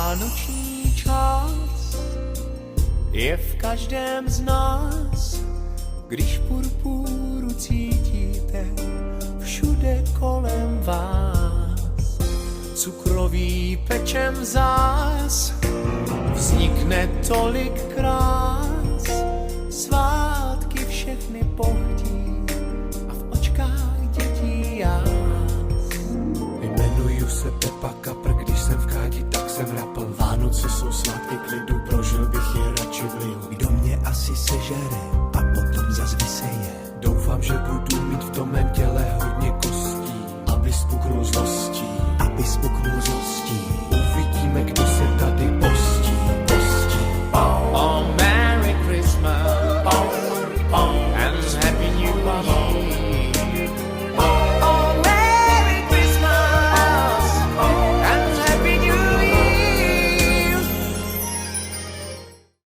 Vánoční čas je v každém z nás, když purpúru cítíte všude kolem vás. Cukrový pečem zás vznikne tolik krás, svátky všechny pohltí a v očkách dětí jás. Jmenuju se Pepa Kapr, když jsem v kádi, tak jsem rapl. Vánoce jsou svátky klidu, prožil bych je radši v lihu. Kdo mě asi sežere,